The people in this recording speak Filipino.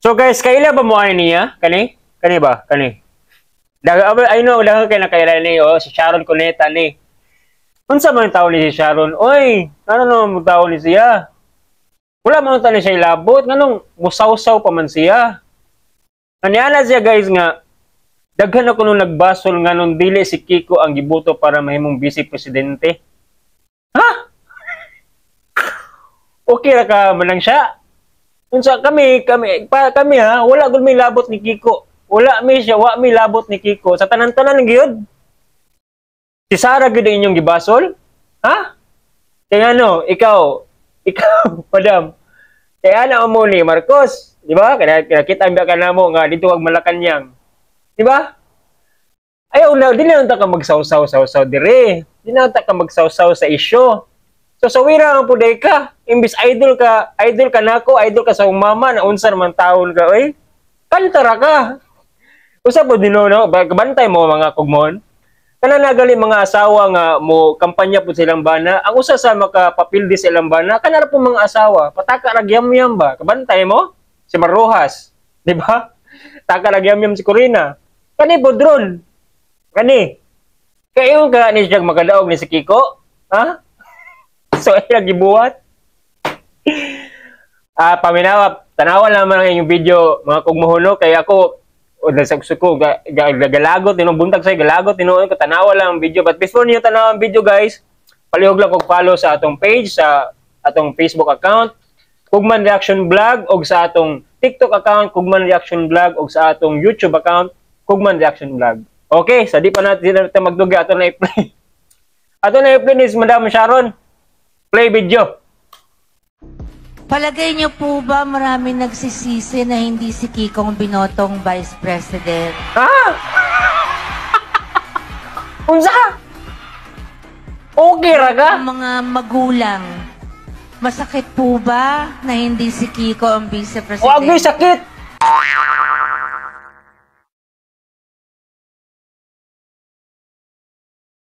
So guys, kaila ba mo ay niya? Kani? Kani ba? Kani? I know, daga kay nakaila ni si Sharon Cuneta ni. Unsa man tawo ni si Sharon? Oy, ano no mo tawo ni siya? Wala man ta ni siya ilabot, nganong musaw-saw pa man siya. Aniana siya guys nga daghan ako nung nagbasol nga nung dili si Kiko ang giboto para mahimong vice presidente. Ha? Okay ra ka man siya? Unsa kami ha, wala gud may labot ni Kiko. Wala mi siya, wa mi labot ni Kiko. Sa tanan-tanan gyud. Si Sara gud inyong gibasol? Ha? Kaya ano, ikaw, madam. Kaya na mo ni Marcos, di ba? Kaya kita ang ka na mo nga dito wag Malacanang. Di ba? Ayaw na, di na ka magsaw-saw dire. Di na ka magsaw-saw sa isyo. So sawira ang puday ka. Imbis idol ka nako, idol ka sa mama na unsa man taon ka, oy. Kantara ka. Usa po din no, bantay mo mga kugmon. Kana nagali mga asawa nga mo kampanya po silang bana, ang usa sa makapapildi silang bana, kana po mga asawa, pataka ra gyam-yam ba? Kabantay mo si Marrojas, di ba? Taka ra gyam-yam si Corina. Kani bodron. Kani. Kayo ka ni siya magadaog ni si Kiko? Ha? So ay gibuhat. Paminawa, tanawan naman ang inyong video mga kugmohono kay ako o nasagso ko galagot tinong buntag say galagot tinuon ko tanawa lang ang video, but before niyo tanawa ang video guys, palihog lang kog follow sa atong page, sa atong Facebook account Kugman Reaction Vlog, og sa atong TikTok account Kugman Reaction Vlog, og sa atong YouTube account Kugman Reaction Vlog. Okay, sa di pa natin magdugi ato na i-play. Ato na i-play is Madam Sharon. Play video. Palagay niyo po ba maraming nagsisisi na hindi si Kikong binotong Vice President? Unsa? Okay ra ka? Ang mga magulang, masakit po ba na hindi si Kiko ang Vice President? Wag may sakit.